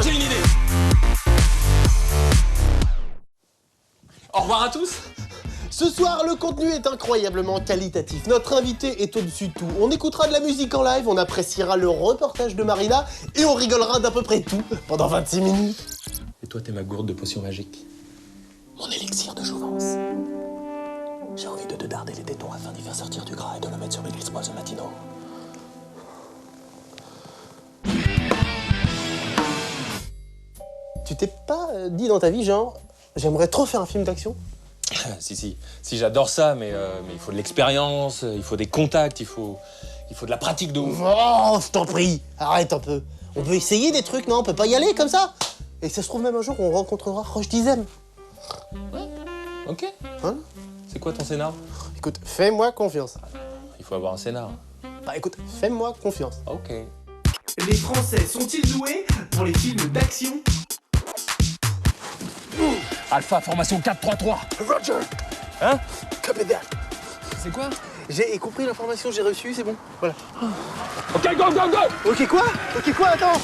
Alors j'ai une idée. Au revoir à tous. Ce soir, le contenu est incroyablement qualitatif. Notre invité est au-dessus de tout. On écoutera de la musique en live, on appréciera le reportage de Marina et on rigolera d'à peu près tout pendant 26 minutes. Et toi, t'es ma gourde de potions magiques. Mon élixir de jouvence. J'ai envie de te darder les tétons afin d'y faire sortir du gras et de le mettre sur mes glisse-poils matinaux. Tu t'es pas dit dans ta vie, genre, j'aimerais trop faire un film d'action? Si, j'adore ça, mais il faut de l'expérience, il faut des contacts, il faut de la pratique de ouf. Oh, je t'en prie, arrête un peu. On peut essayer des trucs, non? On peut pas y aller comme ça? Et ça se trouve même un jour, on rencontrera Roche Dizem. Ok. Hein? C'est quoi ton scénar? Écoute, fais-moi confiance. Il faut avoir un scénar. Bah écoute, fais-moi confiance. Ok. Les Français sont-ils doués pour les films d'action? Alpha, formation 4-3-3. Roger. Hein? Copy that. C'est quoi? J'ai compris l'information, j'ai reçu, c'est bon. Voilà. Ok, go, go, go! Ok quoi? Ok quoi? Attends.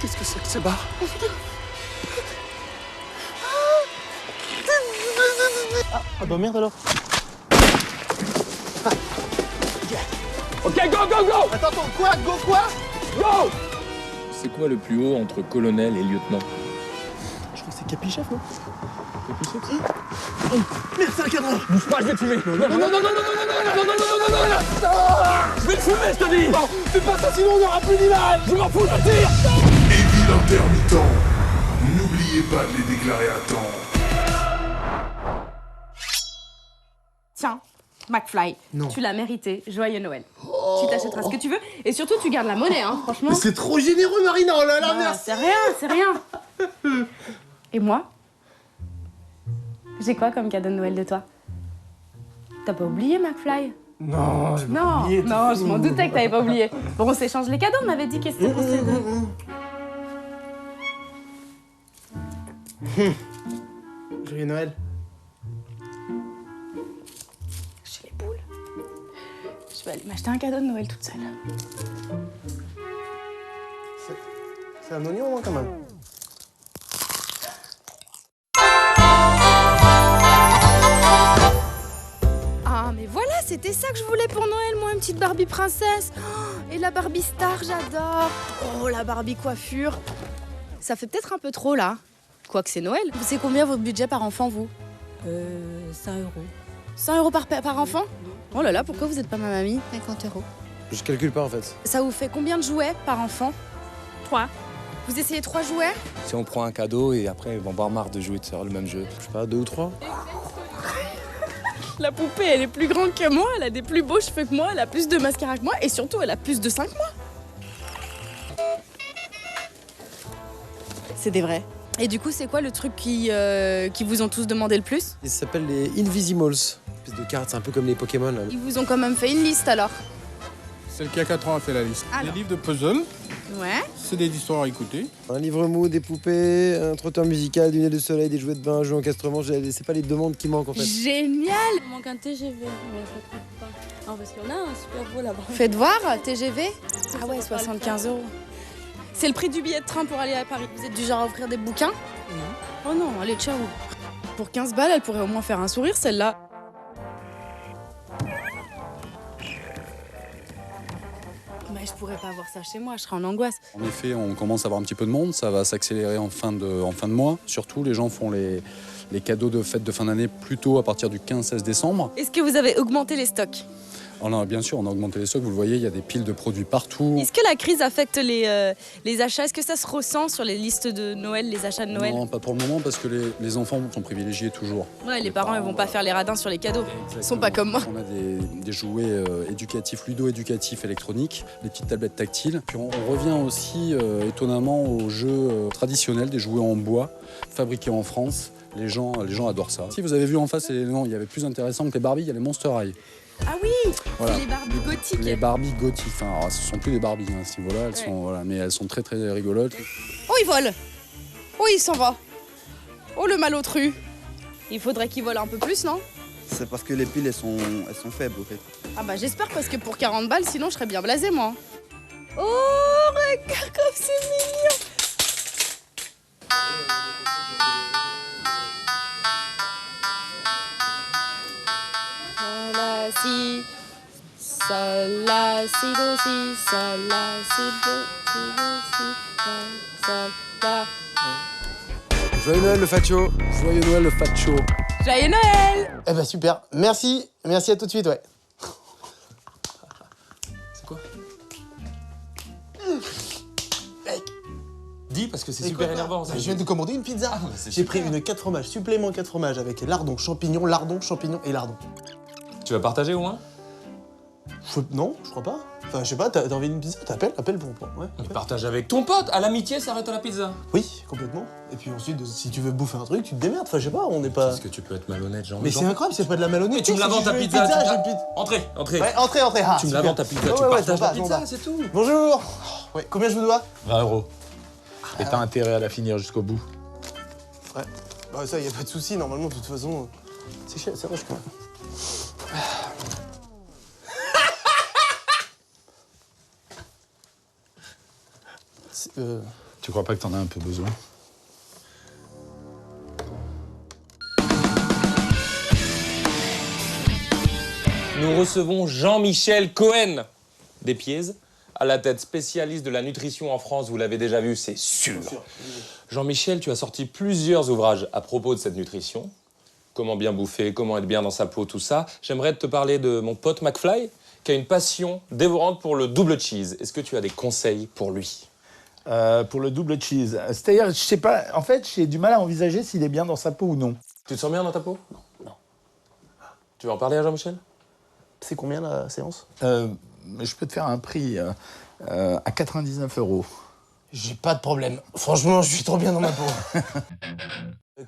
Qu'est-ce que c'est que ce bar? Ah bah merde alors. Ok, go, go, go! Attends, quoi? Go quoi? Go! C'est quoi le plus haut entre colonel et lieutenant? Je crois que c'est Capichef, non? Capichef? Merde, c'est un cadran. Bouge pas, je vais te fumer! Non, non, non, non, non, non, non, non, non, non, non, non, non, non! Je vais te fumer, je te dis! Non, fais pas ça, sinon on n'aura plus d'image. Je m'en fous, je tire! Édile intermittent, n'oubliez pas de les déclarer à temps. Tiens, McFly, Non. tu l'as mérité. Joyeux Noël. Tu t'achèteras ce que tu veux. Et surtout, tu gardes la monnaie, hein, franchement. Mais c'est trop généreux, Marina. Oh là là, Ah, merci. c'est rien, c'est rien. Et moi? J'ai quoi comme cadeau de Noël de toi? T'as pas oublié, McFly? Non, j'ai pas Non, oublié, non, t'es je m'en fou. doutais que t'avais pas oublié. Bon, on s'échange les cadeaux, on m'avait dit qu'est-ce que c'était pour Joyeux Noël. J'ai les boules. Je vais aller m'acheter un cadeau de Noël toute seule. C'est un oignon, hein, quand même. Ah, mais voilà, c'était ça que je voulais pour Noël, moi, une petite Barbie princesse. Oh, et la Barbie star, j'adore. Oh, la Barbie coiffure. Ça fait peut-être un peu trop, là. Quoique c'est Noël. C'est combien votre budget par enfant, vous? 100 euros. 100 euros par enfant? Oh là là, pourquoi vous êtes pas ma mamie? 50 euros. Je calcule pas en fait. Ça vous fait combien de jouets par enfant? 3. Vous essayez 3 jouets? Si on prend un cadeau et après ils vont avoir marre de jouer de faire le même jeu. Je sais pas, 2 ou 3. La poupée, elle est plus grande que moi, elle a des plus beaux cheveux que moi, elle a plus de mascara que moi et surtout, elle a plus de 5 mois. C'est des vrais. Et du coup, c'est quoi le truc qui vous ont tous demandé le plus? Ils s'appellent les Invisimals. Une espèce de cartes, c'est un peu comme les Pokémon là. Ils vous ont quand même fait une liste alors? Celle qui a 4 ans a fait la liste. Alors. Les livres de puzzle, Ouais. c'est des histoires à écouter. Un livre mou, des poupées, un trottoir musical, du nez de soleil, des jouets de bain, un jeu encastrement. C'est pas les demandes qui manquent en fait. Génial! Il manque un TGV, mais je trouve pas. Non, parce qu'on a un super beau là-bas. Faites voir, TGV? Ah ouais, 75 euros. C'est le prix du billet de train pour aller à Paris. Vous êtes du genre à offrir des bouquins? Non. Oh non, allez, ciao. Pour 15 balles, elle pourrait au moins faire un sourire, celle-là. Mais je pourrais pas avoir ça chez moi, je serais en angoisse. En effet, on commence à avoir un petit peu de monde, ça va s'accélérer en fin de mois. Surtout, les gens font les cadeaux de fête de fin d'année plutôt à partir du 15-16 décembre. Est-ce que vous avez augmenté les stocks? Bien sûr, on a augmenté les stocks, vous le voyez, il y a des piles de produits partout. Est-ce que la crise affecte les achats? Est-ce que ça se ressent sur les listes de Noël, les achats de Noël? Non, pas pour le moment, parce que les enfants sont privilégiés toujours. Ouais, les parents, ils vont pas faire les radins sur les cadeaux. Ils sont pas comme moi. On a des jouets éducatifs, ludo-éducatifs électroniques, des petites tablettes tactiles. Puis on revient aussi étonnamment aux jeux traditionnels, des jouets en bois, fabriqués en France. Les gens adorent ça. Si vous avez vu en face, il y avait plus intéressant que les Barbie, il y a les Monster High. Ah oui, Voilà. c'est les Barbies gothiques. Les Barbies gothiques. Enfin, alors, ce sont plus des Barbies à ce niveau-là, elles sont, voilà, mais elles sont très très rigolotes. Oh, il vole. Oh, il s'en va. Oh, le malotru. Il faudrait qu'il vole un peu plus, non? C'est parce que les piles, elles sont faibles, en fait. Ah bah j'espère, parce que pour 40 balles, sinon je serais bien blasée, moi. Oh, regarde comme c'est mignon. La, si, sol, la, si, do, si, sol, la, si, do, si, sol, la. Joyeux Noël, le facho. Joyeux Noël, le facho. Joyeux Noël. Eh ben super, merci à tout de suite, ouais. C'est quoi? Dis, parce que c'est super quoi, énervant. je viens de commander une pizza. Ah, bah, c'est J'ai super. pris une 4 fromages, supplément 4 fromages avec lardon, champignon et lardon. Tu vas partager au moins? Non, je crois pas. Enfin, je sais pas, t'as envie d'une pizza? Appelle pour. Ouais. Tu partages avec ton pote. À l'amitié, ça arrête à la pizza. Oui, complètement. Et puis ensuite, si tu veux bouffer un truc, tu te démerdes. Enfin, je sais pas, on n'est pas. Est-ce que tu peux être malhonnête, Jean? Mais c'est incroyable, c'est pas de la malhonnêteté. Mais tu me la si vends je ta veux une pizza. j'ai une pizza. Entrez. Ouais, entrez. Ah, Tu me la super. vends ta pizza, Ouais, tu ouais, partages j'en la passe, pizza, j'en c'est tout. Bonjour. Ouais, combien je vous dois? 20 €. Et t'as intérêt à la finir jusqu'au bout. Ouais. Bah ça, y a pas de souci. Normalement, de toute façon, c'est cher, c'est riche quand même. Tu crois pas que t'en as un peu besoin? Nous recevons Jean-Michel Cohen, des Pièges, à la tête spécialiste de la nutrition en France. Vous l'avez déjà vu, c'est sûr. Jean-Michel, tu as sorti plusieurs ouvrages à propos de cette nutrition. Comment bien bouffer, comment être bien dans sa peau, tout ça. J'aimerais te parler de mon pote McFly, qui a une passion dévorante pour le double cheese. Est-ce que tu as des conseils pour lui? Pour le double cheese. C'est-à-dire, je sais pas, en fait, j'ai du mal à envisager s'il est bien dans sa peau ou non. Tu te sens bien dans ta peau? Non. Tu veux en parler à Jean-Michel? C'est combien la séance? Je peux te faire un prix à 99 €. J'ai pas de problème. Franchement, je suis trop bien dans ma peau.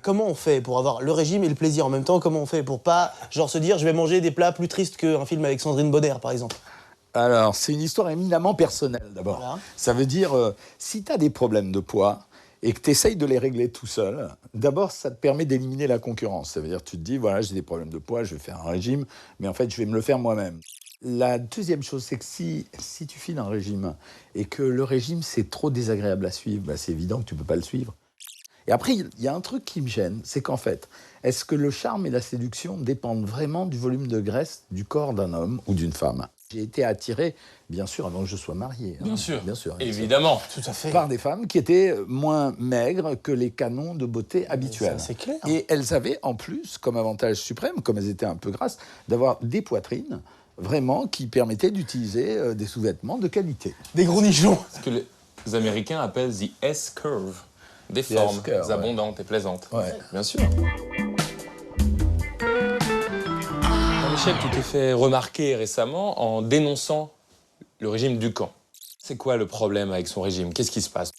Comment on fait pour avoir le régime et le plaisir en même temps? Comment on fait pour pas, genre, se dire je vais manger des plats plus tristes qu'un film avec Sandrine Bonner, par exemple? Alors, c'est une histoire éminemment personnelle, d'abord. Voilà. Ça veut dire, si tu as des problèmes de poids et que tu essayes de les régler tout seul, d'abord, ça te permet d'éliminer la concurrence. Ça veut dire, tu te dis, voilà, j'ai des problèmes de poids, je vais faire un régime, mais en fait, je vais me le faire moi-même. La deuxième chose, c'est que si tu files un régime et que le régime, c'est trop désagréable à suivre, bah, c'est évident que tu ne peux pas le suivre. Et après, il y a un truc qui me gêne, c'est qu'en fait, est-ce que le charme et la séduction dépendent vraiment du volume de graisse du corps d'un homme ou d'une femme? J'ai été attiré, bien sûr, avant que je sois marié. Bien sûr, évidemment. évidemment. Tout à fait. Par des femmes qui étaient moins maigres que les canons de beauté habituels. C'est clair. Et elles avaient en plus, comme avantage suprême, comme elles étaient un peu grasses, d'avoir des poitrines vraiment qui permettaient d'utiliser des sous-vêtements de qualité. Des gros nichons. Ce que les Américains appellent the S-curve. Des formes S-curve, abondantes et plaisantes. Ouais. Bien sûr. Jean-Michel, tu t'es fait remarquer récemment en dénonçant le régime Ducan. C'est quoi le problème avec son régime? Qu'est-ce qui se passe?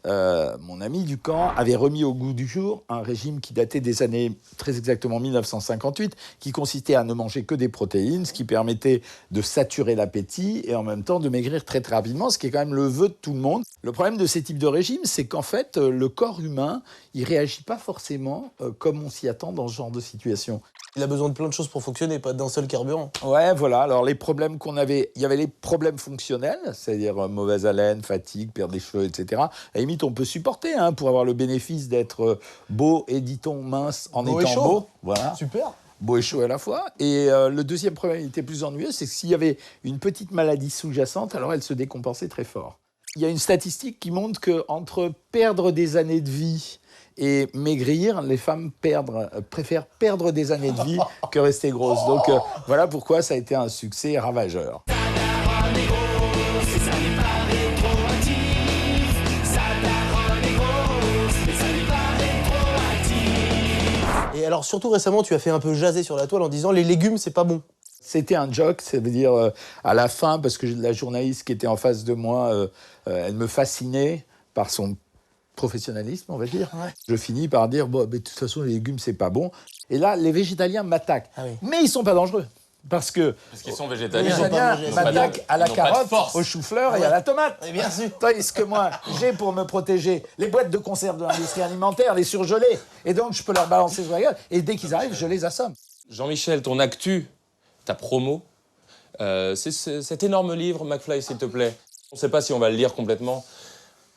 Mon ami Ducan avait remis au goût du jour un régime qui datait des années, très exactement 1958, qui consistait à ne manger que des protéines, ce qui permettait de saturer l'appétit et en même temps de maigrir très très rapidement, ce qui est quand même le vœu de tout le monde. Le problème de ces types de régimes, c'est qu'en fait, le corps humain, il réagit pas forcément comme on s'y attend dans ce genre de situation. Il a besoin de plein de choses pour fonctionner, pas d'un seul carburant. Ouais, voilà. Alors, les problèmes qu'on avait, il y avait les problèmes fonctionnels, c'est-à-dire mauvaise haleine, fatigue, perte des cheveux, etc. À la limite, on peut supporter pour avoir le bénéfice d'être beau et, dit-on, mince en Beau et étant chaud. beau. Voilà. Super. Beau et chaud à la fois. Et le deuxième problème, il était plus ennuyeux, c'est que s'il y avait une petite maladie sous-jacente, alors elle se décompensait très fort. Il y a une statistique qui montre qu'entre perdre des années de vie et maigrir, les femmes préfèrent perdre des années de vie que rester grosses. Donc voilà pourquoi ça a été un succès ravageur. Et alors, surtout récemment, tu as fait un peu jaser sur la toile en disant les légumes, c'est pas bon. C'était un joke, ça veut dire à la fin, parce que la journaliste qui était en face de moi, elle me fascinait par son professionnalisme, on va dire. Ouais. Je finis par dire, bon, mais de toute façon, les légumes, c'est pas bon. Et là, les végétaliens m'attaquent. Ah oui. Mais ils sont pas dangereux. Parce que Parce qu'ils sont les végétaliens. végétaliens Ils n'ont pas de- m'attaquent à la ils n'ont pas de carotte, force. au chou-fleur et à la tomate. Et bien sûr. Tandis que moi, j'ai pour me protéger les boîtes de conserve de l'industrie alimentaire, les surgelés. Et donc, je peux leur balancer sur la gueule. Et dès qu'ils arrivent, je les assomme. Jean-Michel, ton actu, ta promo, c'est cet énorme livre, McFly, s'il te plaît. On ne sait pas si on va le lire complètement,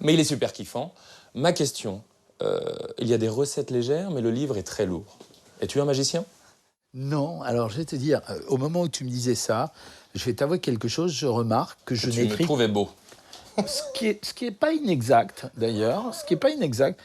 mais il est super kiffant. Ma question, il y a des recettes légères, mais le livre est très lourd. Es-tu un magicien? Non, alors je vais te dire, au moment où tu me disais ça, je vais t'avouer quelque chose, je remarque que je Tu me n'écris... trouvais beau. Ce qui est pas inexact, d'ailleurs, ce qui est pas inexact.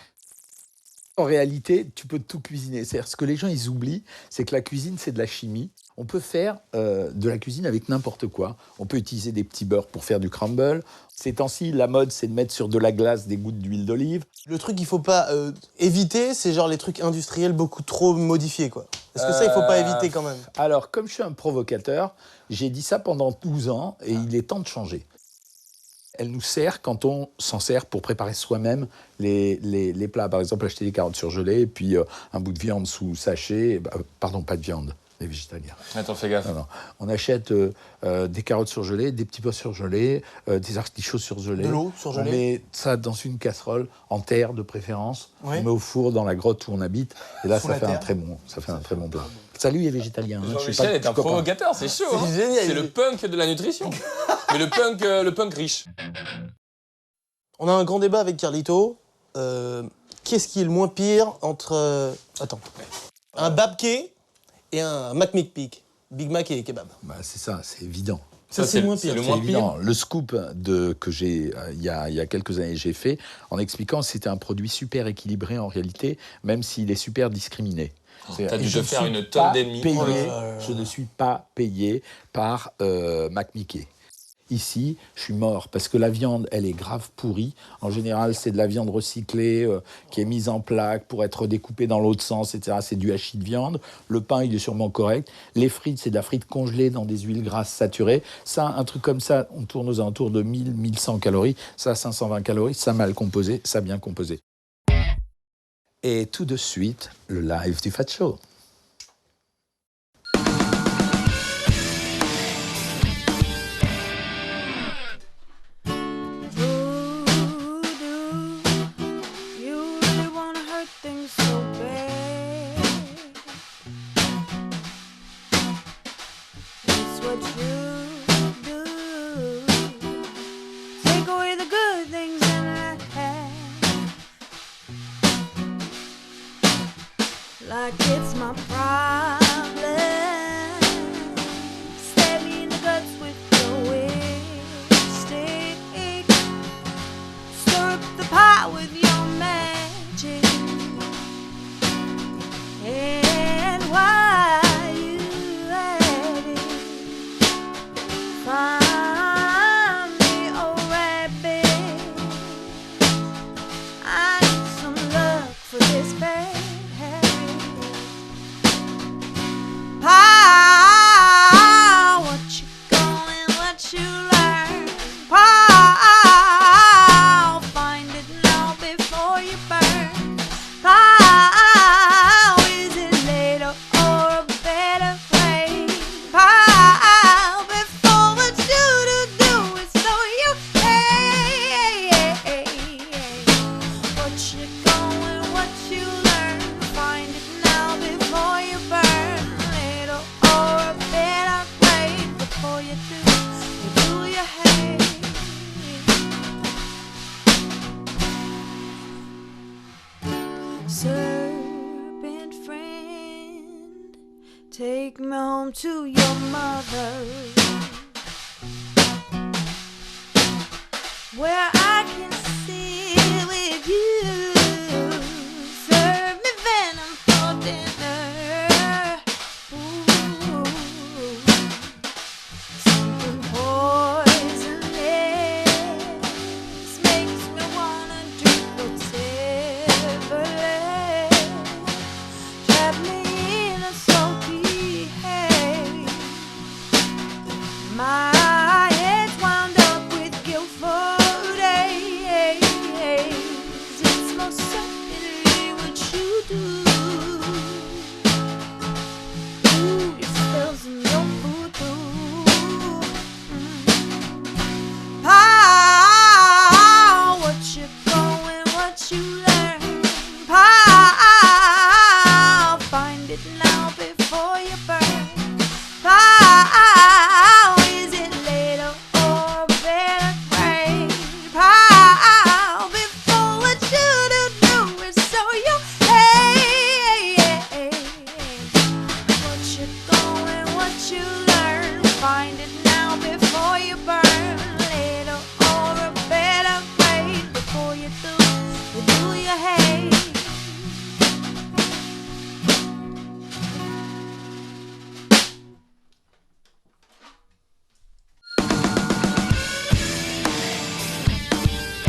En réalité, tu peux tout cuisiner. C'est-à-dire, ce que les gens, ils oublient, c'est que la cuisine, c'est de la chimie. On peut faire de la cuisine avec n'importe quoi. On peut utiliser des petits beurres pour faire du crumble. Ces temps-ci, la mode, c'est de mettre sur de la glace des gouttes d'huile d'olive. Le truc qu'il faut pas éviter, c'est genre les trucs industriels beaucoup trop modifiés, quoi. Est-ce que ça, il faut pas éviter quand même? Alors, comme je suis un provocateur, j'ai dit ça pendant 12 ans et il est temps de changer. Elle nous sert quand on s'en sert pour préparer soi-même les plats. Par exemple, acheter des carottes surgelées et puis un bout de viande sous sachet. Pardon, pas de viande, des végétaliens. Attends, fais gaffe. Non. On achète des carottes surgelées, des petits pois surgelés, des artichauts surgelés. De l'eau surgelée. On met ça dans une casserole, en terre de préférence. Oui. On met au four dans la grotte où on habite. Et là, Sous ça la fait terre. un très bon plat. Salut les végétaliens. Hein, je sais pas, Jean-Michel est un je comprends. provocateur, c'est chaud. C'est hein. génial. C'est le punk de la nutrition. Mais le punk riche. On a un grand débat avec Carlito. Qu'est-ce qui est le moins pire entre... un babké et un McMickpick? Big Mac et kebab. Bah, c'est ça, c'est évident. Ça, c'est le moins pire. C'est le C'est moins évident. pire. Le scoop que j'ai, il y a quelques années, j'ai fait en expliquant que c'était un produit super équilibré en réalité, même s'il est super discriminé. T'as dû Et je te faire ne suis une tonne pas d'ennemis. payé- Oh là là là. Je ne suis pas payé par McMickey. Ici, je suis mort parce que la viande, elle est grave pourrie. En général, c'est de la viande recyclée qui est mise en plaque pour être découpée dans l'autre sens, etc. C'est du hachis de viande. Le pain, il est sûrement correct. Les frites, c'est de la frite congelée dans des huiles grasses saturées. Ça, un truc comme ça, on tourne aux alentours de 1000-1100 calories. Ça, 520 calories. Ça, mal composé. Ça, bien composé. Et tout de suite, le live du Fat Show. You really wanna hurt things so bad. It's what you do. Take away the good things in life, like it's my problem. Stab me in the guts with your stick. Stir up the pot with your magic. And while you at it, find me a rabbit. I need some luck for this bad habit. Pie, what you going, what you learn. Pie, find it now before you burn. Pie, is it later or a better way? Pie, before what you do is so you hey. What you going, what you learn. Find it now before you burn. Later or a better way. Before you do your hay. Serpent friend, take me home to your mother, where I can sit with you. Serve me venom for dinner. Ooh, something poisonous makes me wanna drink whatever left. Trap me in a salty haze. My head's wound up with guilt for days. you learn. Find it now before you burn. Later or a better grade before you do your hate.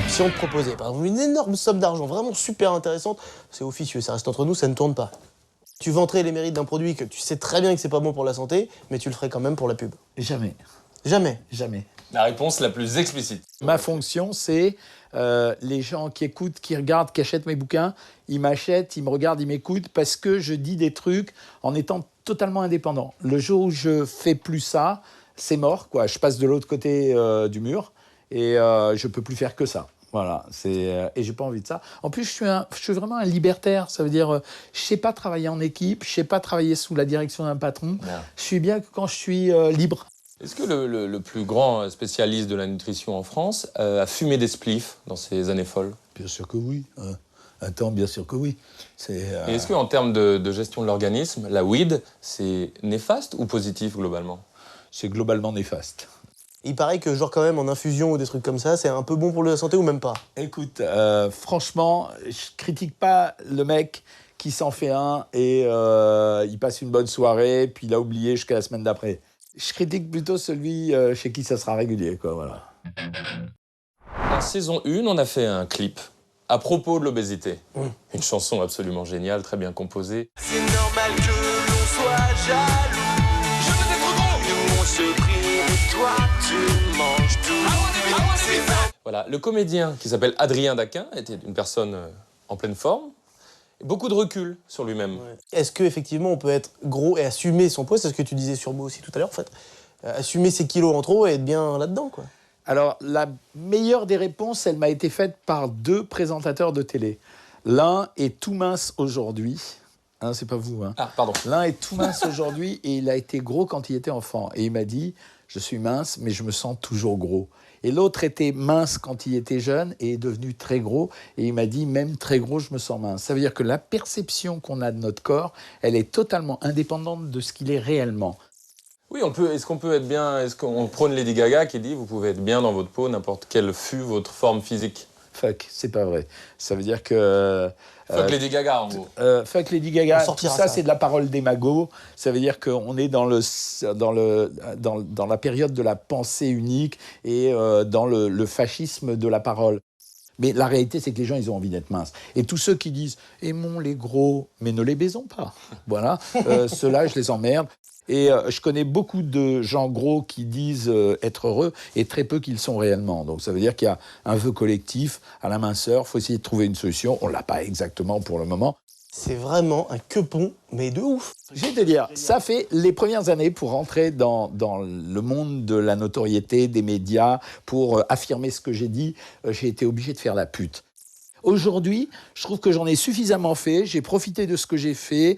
Si on te proposait, par exemple, une énorme somme d'argent, vraiment super intéressante, c'est officieux, ça reste entre nous, ça ne tourne pas. Tu vanterais les mérites d'un produit que tu sais très bien que c'est pas bon pour la santé, mais tu le ferais quand même pour la pub. Jamais. Jamais. Jamais. La réponse la plus explicite. Ma fonction, c'est les gens qui écoutent, qui regardent, qui achètent mes bouquins, ils m'achètent, ils me regardent, ils m'écoutent parce que je dis des trucs en étant totalement indépendant. Le jour où je fais plus ça, c'est mort, quoi. Je passe de l'autre côté du mur et je peux plus faire que ça. Voilà, et j'ai pas envie de ça. En plus, je suis vraiment un libertaire. Ça veut dire, je sais pas travailler en équipe, je sais pas travailler sous la direction d'un patron. Ouais. Je suis bien que quand je suis libre. Est-ce que le plus grand spécialiste de la nutrition en France a fumé des spliffs dans ses années folles? Bien sûr que oui. Attends, bien sûr que oui. Et est-ce qu'en termes de gestion de l'organisme, la weed, c'est néfaste ou positif globalement? C'est globalement néfaste. Il paraît que genre quand même en infusion ou des trucs comme ça, c'est un peu bon pour la santé ou même pas? Écoute, franchement, je critique pas le mec qui s'en fait un et il passe une bonne soirée, puis il a oublié jusqu'à la semaine d'après. Je critique plutôt celui chez qui ça sera régulier, quoi, voilà. En saison 1, on a fait un clip à propos de l'obésité. Une chanson absolument géniale, très bien composée. C'est normal que l'on soit jaloux. Je veux être gros. Nous on se prie, toi tu manges tout. C'est vrai. Voilà, le comédien qui s'appelle Adrien Daquin était une personne en pleine forme, et beaucoup de recul sur lui-même. Ouais. Est-ce qu'effectivement on peut être gros et assumer son poids? C'est ce que tu disais sur moi aussi tout à l'heure en fait. Assumer ses kilos en trop et être bien là-dedans, quoi. Alors, la meilleure des réponses, elle m'a été faite par 2 présentateurs de télé. L'un est tout mince aujourd'hui. Hein, c'est pas vous, hein. Ah, pardon. L'un est tout mince aujourd'hui et il a été gros quand il était enfant. Et il m'a dit, je suis mince, mais je me sens toujours gros. Et l'autre était mince quand il était jeune et est devenu très gros. Et il m'a dit, même très gros, je me sens mince. Ça veut dire que la perception qu'on a de notre corps, elle est totalement indépendante de ce qu'il est réellement. Oui, est-ce qu'on peut être bien, est-ce qu'on prône Lady Gaga qui dit vous pouvez être bien dans votre peau, n'importe quelle fût votre forme physique? Fuck, c'est pas vrai. Ça veut dire que... Fuck Lady Gaga, en gros. Fuck Lady Gaga, On sortira tout ça, ça. c'est de la parole des magots. Ça veut dire qu'on est dans la période de la pensée unique et dans le fascisme de la parole. Mais la réalité, c'est que les gens, ils ont envie d'être minces. Et tous ceux qui disent « aimons les gros, mais ne les baisons pas », voilà, ceux-là, je les emmerde. Et je connais beaucoup de gens gros qui disent être heureux et très peu qui le sont réellement. Donc ça veut dire qu'il y a un vœu collectif à la minceur. Il faut essayer de trouver une solution. On ne l'a pas exactement pour le moment. C'est vraiment un quepon, mais de ouf. Je vais te dire, ça fait les premières années pour rentrer dans le monde de la notoriété, des médias, pour affirmer ce que j'ai dit, j'ai été obligé de faire la pute. Aujourd'hui, je trouve que j'en ai suffisamment fait, j'ai profité de ce que j'ai fait,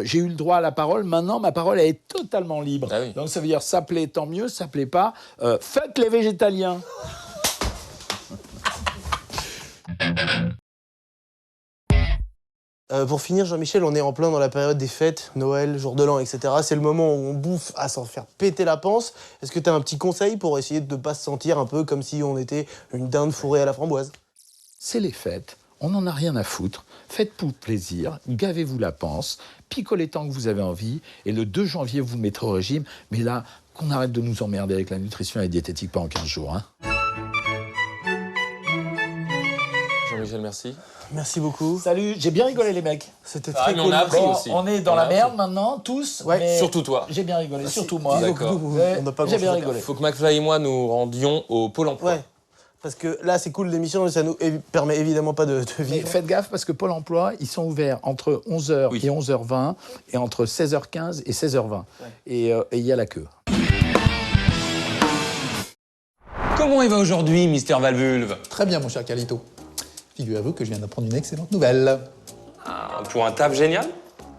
j'ai eu le droit à la parole, maintenant ma parole elle est totalement libre. Ah oui. Donc ça veut dire ça plaît tant mieux, ça plaît pas, fuck les végétaliens. Pour finir, Jean-Michel, on est en plein dans la période des fêtes, Noël, jour de l'an, etc. C'est le moment où on bouffe à s'en faire péter la panse. Est-ce que tu as un petit conseil pour essayer de ne pas se sentir un peu comme si on était une dinde fourrée à la framboise? C'est les fêtes, on n'en a rien à foutre, faites-vous plaisir, gavez-vous la panse, picolez tant que vous avez envie, et le 2 janvier, vous mettrez au régime. Mais là, qu'on arrête de nous emmerder avec la nutrition et la diététique pendant 15 jours. Hein. Jean-Michel, merci. Merci beaucoup. Salut, j'ai bien rigolé les mecs. C'était Ah, très mais cool. on a appris Bon, aussi. on est dans On a la appris. merde maintenant, tous. Ouais. mais Surtout toi. J'ai bien rigolé, surtout moi. Disons que D'accord. nous, Ouais, on n'a pas j'ai bien grand-chose à rigolé. Il faut que McFly et moi nous rendions au Pôle emploi. Ouais. Parce que là, c'est cool l'émission, mais ça nous permet évidemment pas de Mais vivre. faites gaffe parce que Pôle emploi, ils sont ouverts entre 11h Oui. et 11h20 et entre 16h15 et 16h20. Et il y a la queue. Comment il va aujourd'hui, Mister Valvulve? Très bien, mon cher Carlito. Figurez-vous que je viens d'apprendre une excellente nouvelle. Ah, pour un taf génial?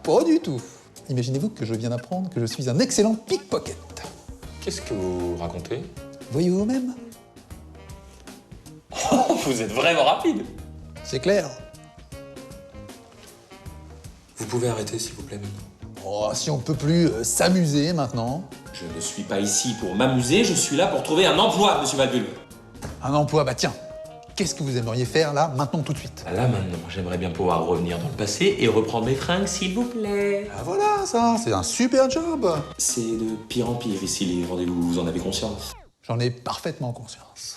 Pas du tout. Imaginez-vous que je viens d'apprendre que je suis un excellent pickpocket. Qu'est-ce que vous racontez? Voyez-vous vous-même? Vous êtes vraiment rapide. C'est clair. Vous pouvez arrêter, s'il vous plaît, maintenant. Oh, si on peut plus s'amuser maintenant. Je ne suis pas ici pour m'amuser, je suis là pour trouver un emploi, monsieur Valbule. Un emploi, bah tiens, qu'est-ce que vous aimeriez faire là, maintenant, tout de suite? Là, maintenant, j'aimerais bien pouvoir revenir dans le passé et reprendre mes fringues, s'il vous plaît. Ah voilà, ça, c'est un super job. C'est de pire en pire ici, les rendez-vous, vous en avez conscience? J'en ai parfaitement conscience.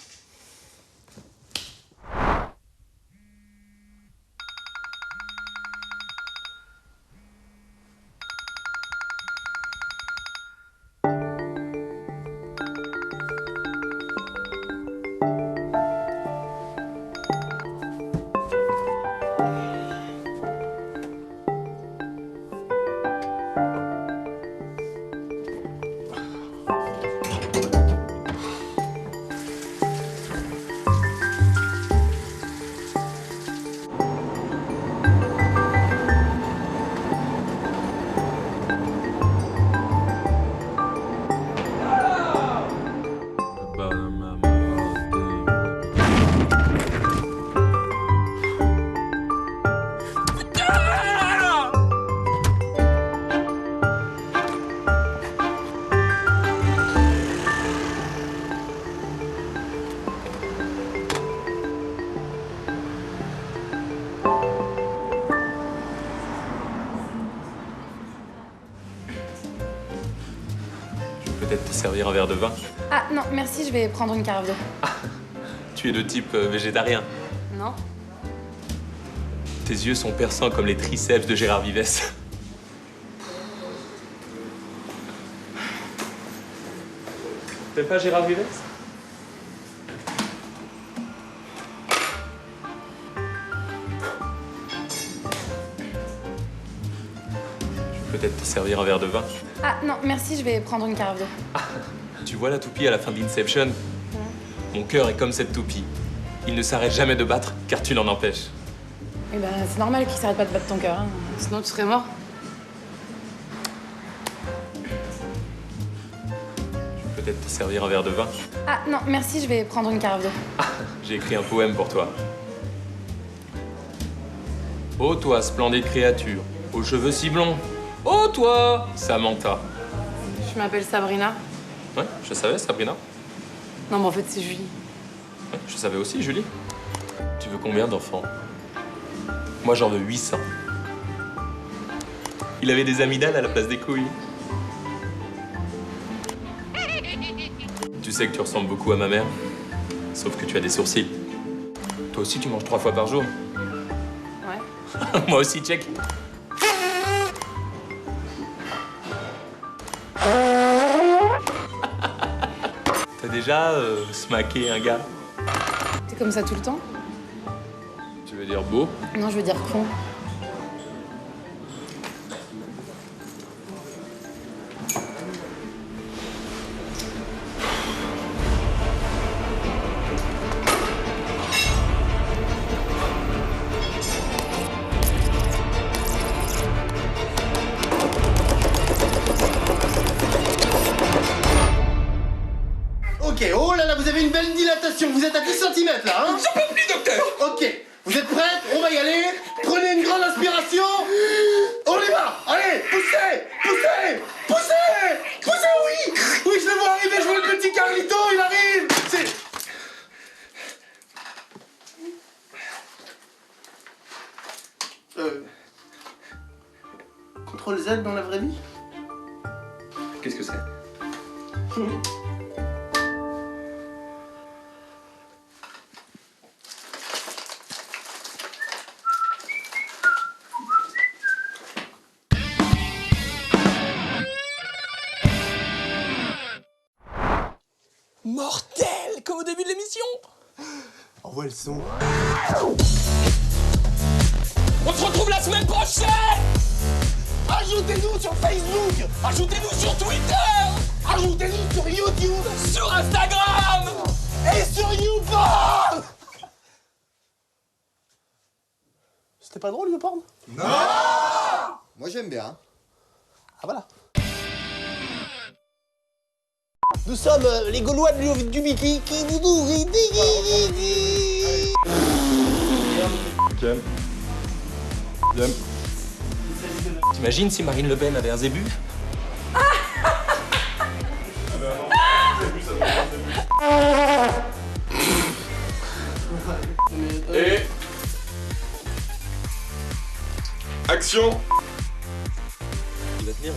Peut-être te servir un verre de vin? Ah non, merci, je vais prendre une carafe d'eau. Tu es de type végétarien. Non? Tes yeux sont perçants comme les triceps de Gérard Vives. T'aimes pas Gérard Vives? Je peux peut-être te servir un verre de vin? Ah non, merci, je vais prendre une carafe d'eau. Tu vois la toupie à la fin d'Inception? Mon cœur est comme cette toupie. Il ne s'arrête jamais de battre, car tu n'en empêches. Eh ben, c'est normal qu'il s'arrête pas de battre ton cœur, hein. Sinon tu serais mort. Je peux peut-être te servir un verre de vin? Ah non, merci, je vais prendre une carafe d'eau. J'ai écrit un poème pour toi. Ô toi, splendide créature, aux cheveux si blonds. Ô toi, Samantha. Je m'appelle Sabrina. Ouais, je savais, Sabrina. Non, mais en fait, c'est Julie. Ouais, je savais aussi, Julie. Tu veux combien d'enfants? Moi, j'en veux 800. Il avait des amygdales à la place des couilles. Tu sais que tu ressembles beaucoup à ma mère, sauf que tu as des sourcils. Toi aussi, tu manges 3 fois par jour. Ouais. Moi aussi, check. T'as déjà smacké un gars? T'es comme ça tout le temps? Tu veux dire beau? Non, je veux dire con. Ok, oh là là, vous avez une belle dilatation, vous êtes à 10 cm là, hein? J'en peux plus, docteur! Ok, vous êtes prêtes? On va y aller. Prenez une grande inspiration. On y va. Allez, poussez, poussez, poussez, poussez, oui. Oui, je le vois arriver, je vois le petit Carlito, il arrive. C'est... Contrôle Z dans la vraie vie? Qu'est-ce que c'est? Mortel, comme au début de l'émission. Envoie le son. On se retrouve la semaine prochaine. Ajoutez-nous sur Facebook. Ajoutez-nous sur Twitter. Ajoutez-nous sur YouTube. Sur Instagram. Et sur YouPorn. C'était pas drôle, YouPorn? Non. Moi j'aime bien. Ah voilà. Nous sommes les Gaulois du Mickey qui vous nourrit. J'aime. T'imagines si Marine Le Pen avait un zébu? Et... Action. Il va tenir,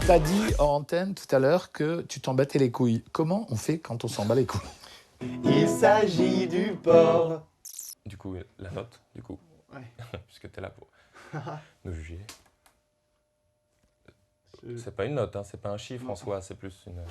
T'as dit en antenne tout à l'heure que tu t'en battais les couilles. Comment on fait quand on s'en bat les couilles? Il s'agit du porc. Du coup, la note, du coup. Ouais. Puisque t'es là pour nous juger. C'est pas une note, hein, c'est pas un chiffre en soi, c'est plus une...